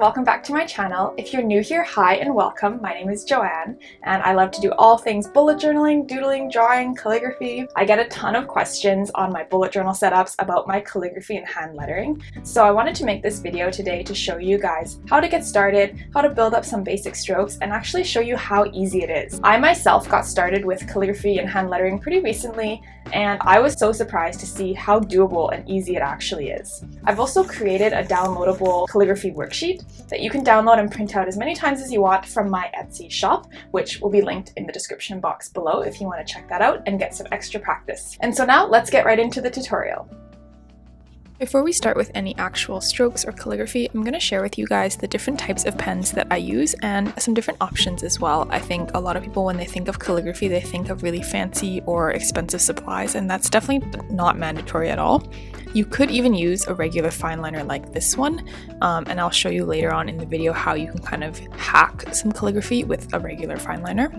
welcome back to my channel. If you're new here, hi and welcome. My name is Joanne and I love to do all things bullet journaling, doodling, drawing, calligraphy. I get a ton of questions on my bullet journal setups about my calligraphy and hand lettering. So I wanted to make this video today to show you guys how to get started, how to build up some basic strokes, and actually show you how easy it is. I myself got started with calligraphy and hand lettering pretty recently, and I was so surprised to see how doable and easy it actually is. I've also created a downloadable calligraphy worksheet that you can download and print out as many times as you want from my Etsy shop, which will be linked in the description box below if you want to check that out and get some extra practice. And so now let's get right into the tutorial. Before we start with any actual strokes or calligraphy, I'm going to share with you guys the different types of pens that I use and some different options as well. I think a lot of people, when they think of calligraphy, they think of really fancy or expensive supplies, and that's definitely not mandatory at all. You could even use a regular fine liner like this one, and I'll show you later on in the video how you can kind of hack some calligraphy with a regular fine liner.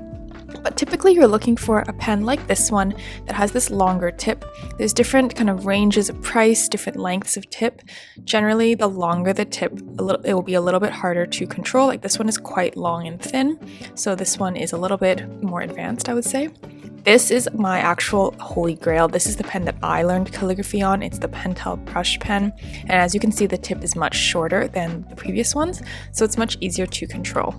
But typically you're looking for a pen like this one that has this longer tip. There's different kind of ranges of price, different lengths of tip. Generally, the longer the tip, it will be a little bit harder to control. Like this one is quite long and thin, so this one is a little bit more advanced, I would say. This is my actual holy grail. This is the pen that I learned calligraphy on. It's the Pentel brush pen, and as you can see, the tip is much shorter than the previous ones, so it's much easier to control.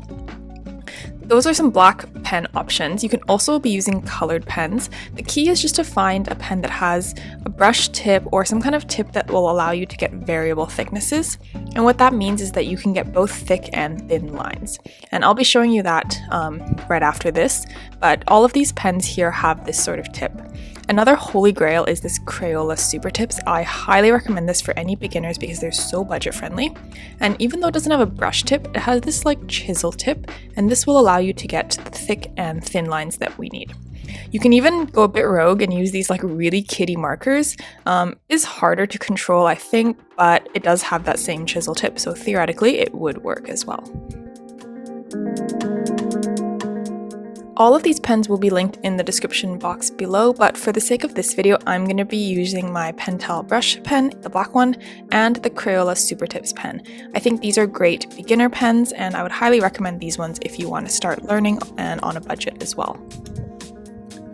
Those are some black pen options. You can also be using colored pens. The key is just to find a pen that has a brush tip or some kind of tip that will allow you to get variable thicknesses. And what that means is that you can get both thick and thin lines. And I'll be showing you that right after this, but all of these pens here have this sort of tip. Another holy grail is this Crayola Super Tips. I highly recommend this for any beginners because they're so budget friendly. And even though it doesn't have a brush tip, it has this like chisel tip, and this will allow you to get the thick and thin lines that we need. You can even go a bit rogue and use these like really kiddie markers. It's harder to control, I think, but it does have that same chisel tip, so theoretically it would work as well. All of these pens will be linked in the description box below, but for the sake of this video, I'm going to be using my Pentel brush pen, the black one, and the Crayola Super Tips pen. I think these are great beginner pens, and I would highly recommend these ones if you want to start learning and on a budget as well.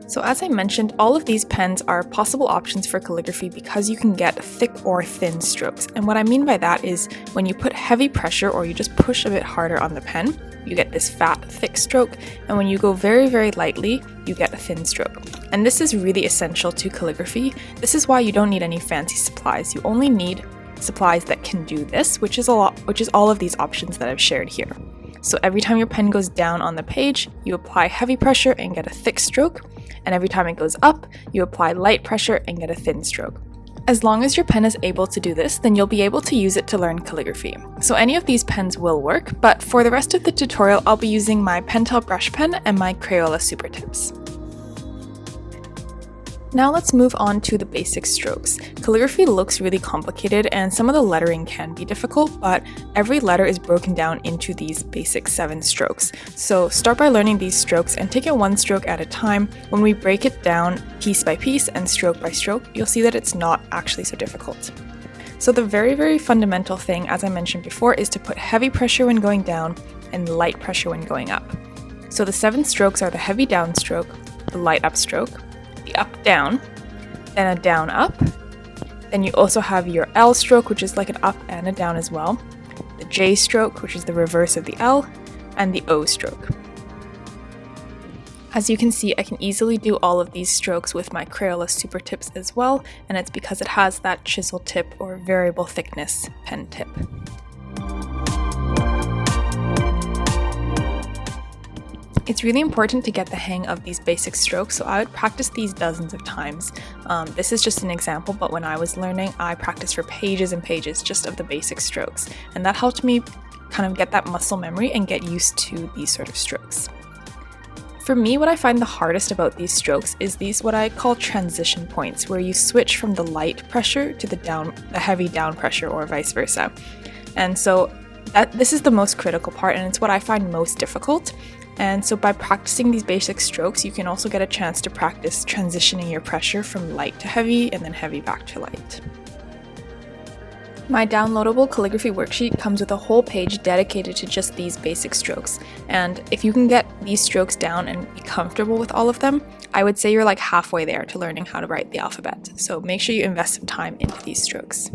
So as I mentioned, all of these pens are possible options for calligraphy because you can get thick or thin strokes. And what I mean by that is when you put heavy pressure or you just push a bit harder on the pen, you get this fat, thick stroke. And when you go very, very lightly, you get a thin stroke. And this is really essential to calligraphy. This is why you don't need any fancy supplies. You only need supplies that can do this, which is all of these options that I've shared here. So every time your pen goes down on the page, you apply heavy pressure and get a thick stroke. And every time it goes up, you apply light pressure and get a thin stroke. As long as your pen is able to do this, then you'll be able to use it to learn calligraphy. So any of these pens will work, but for the rest of the tutorial, I'll be using my Pentel brush pen and my Crayola Super Tips. Now let's move on to the basic strokes. Calligraphy looks really complicated and some of the lettering can be difficult, but every letter is broken down into these basic 7 strokes. So start by learning these strokes and take it one stroke at a time. When we break it down piece by piece and stroke by stroke, you'll see that it's not actually so difficult. So the very, very fundamental thing, as I mentioned before, is to put heavy pressure when going down and light pressure when going up. So the 7 strokes are the heavy down stroke, the light up stroke, the up down, then a down up. Then you also have your L stroke, which is like an up and a down as well, the J stroke, which is the reverse of the L, and the O stroke. As you can see, I can easily do all of these strokes with my Crayola Super Tips as well, and it's because it has that chisel tip or variable thickness pen tip. It's really important to get the hang of these basic strokes, so I would practice these dozens of times. This is just an example, but when I was learning, I practiced for pages and pages just of the basic strokes, and that helped me kind of get that muscle memory and get used to these sort of strokes. For me, what I find the hardest about these strokes is these what I call transition points, where you switch from the light pressure to the heavy down pressure or vice versa. And so this is the most critical part, and it's what I find most difficult. And so by practicing these basic strokes, you can also get a chance to practice transitioning your pressure from light to heavy and then heavy back to light. My downloadable calligraphy worksheet comes with a whole page dedicated to just these basic strokes, and if you can get these strokes down and be comfortable with all of them, I would say you're like halfway there to learning how to write the alphabet, so make sure you invest some time into these strokes.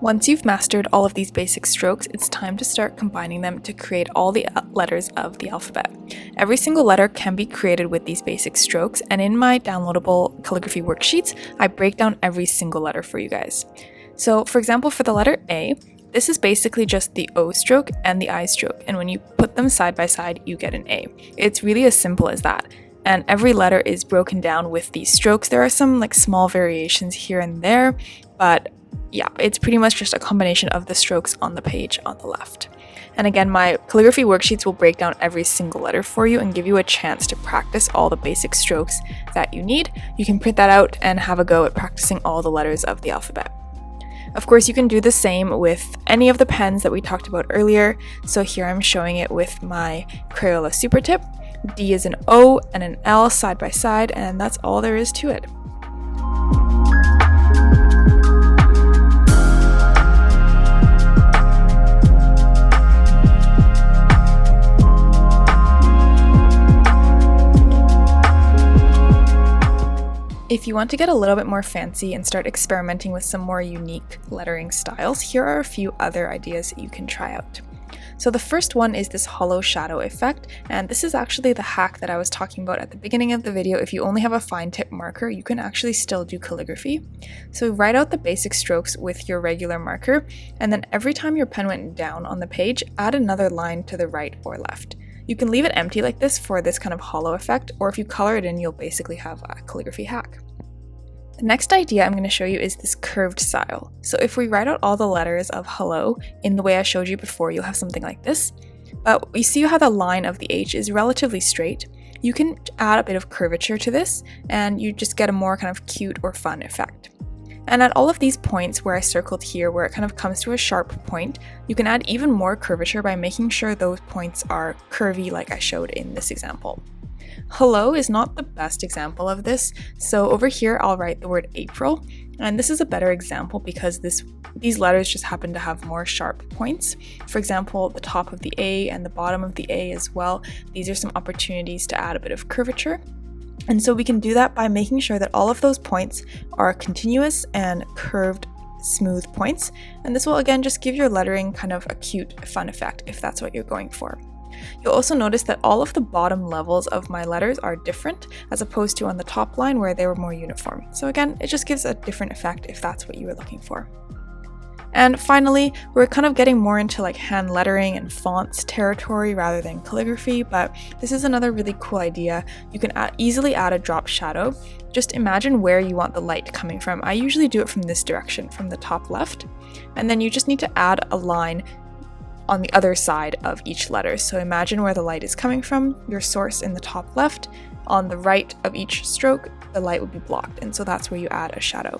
Once you've mastered all of these basic strokes, it's time to start combining them to create all the letters of the alphabet. Every single letter can be created with these basic strokes, and in my downloadable calligraphy worksheets, I break down every single letter for you guys. So for example, for the letter A, this is basically just the O stroke and the I stroke, and when you put them side by side, you get an A. It's really as simple as that. And every letter is broken down with these strokes. There are some like small variations here and there, but yeah, it's pretty much just a combination of the strokes on the page on the left. And again, my calligraphy worksheets will break down every single letter for you and give you a chance to practice all the basic strokes that you need. You can print that out and have a go at practicing all the letters of the alphabet. Of course, you can do the same with any of the pens that we talked about earlier. So here I'm showing it with my Crayola Super Tip. D is an O and an L side by side, and that's all there is to it. If you want to get a little bit more fancy and start experimenting with some more unique lettering styles, here are a few other ideas that you can try out. So the first one is this hollow shadow effect, and this is actually the hack that I was talking about at the beginning of the video. If you only have a fine tip marker, you can actually still do calligraphy. So write out the basic strokes with your regular marker, and then every time your pen went down on the page, add another line to the right or left. You can leave it empty like this for this kind of hollow effect, or if you color it in, you'll basically have a calligraphy hack. The next idea I'm going to show you is this curved style. So if we write out all the letters of hello in the way I showed you before, you'll have something like this. But you see how the line of the H is relatively straight. You can add a bit of curvature to this, and you just get a more kind of cute or fun effect. And at all of these points where I circled here, where it kind of comes to a sharp point, you can add even more curvature by making sure those points are curvy like I showed in this example. Hello is not the best example of this, so over here I'll write the word April, and this is a better example because these letters just happen to have more sharp points. For example, the top of the A and the bottom of the A as well, these are some opportunities to add a bit of curvature. And so we can do that by making sure that all of those points are continuous and curved, smooth points. And this will again just give your lettering kind of a cute, fun effect if that's what you're going for. You'll also notice that all of the bottom levels of my letters are different as opposed to on the top line where they were more uniform. So again, it just gives a different effect if that's what you were looking for. And finally, we're kind of getting more into like hand lettering and fonts territory rather than calligraphy, but this is another really cool idea. You can easily add a drop shadow. Just imagine where you want the light coming from. I usually do it from this direction, from the top left, and then you just need to add a line on the other side of each letter. So imagine where the light is coming from, your source in the top left. On the right of each stroke, the light would be blocked, and so that's where you add a shadow.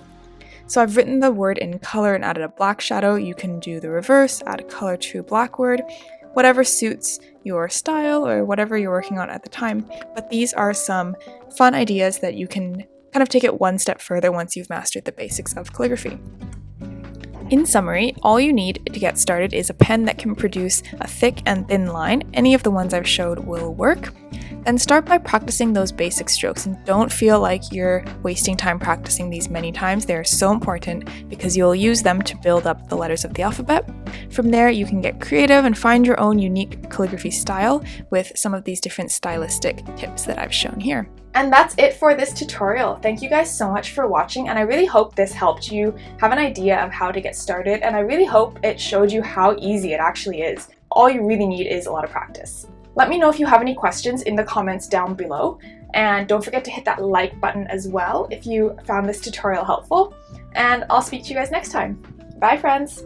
So I've written the word in color and added a black shadow. You can do the reverse, add a color to a black word, whatever suits your style or whatever you're working on at the time. But these are some fun ideas that you can kind of take it one step further once you've mastered the basics of calligraphy. In summary, all you need to get started is a pen that can produce a thick and thin line. Any of the ones I've showed will work. Then start by practicing those basic strokes, and don't feel like you're wasting time practicing these many times. They are so important because you'll use them to build up the letters of the alphabet. From there, you can get creative and find your own unique calligraphy style with some of these different stylistic tips that I've shown here. And that's it for this tutorial. Thank you guys so much for watching, and I really hope this helped you have an idea of how to get started, and I really hope it showed you how easy it actually is. All you really need is a lot of practice. Let me know if you have any questions in the comments down below, and don't forget to hit that like button as well if you found this tutorial helpful, and I'll speak to you guys next time. Bye friends!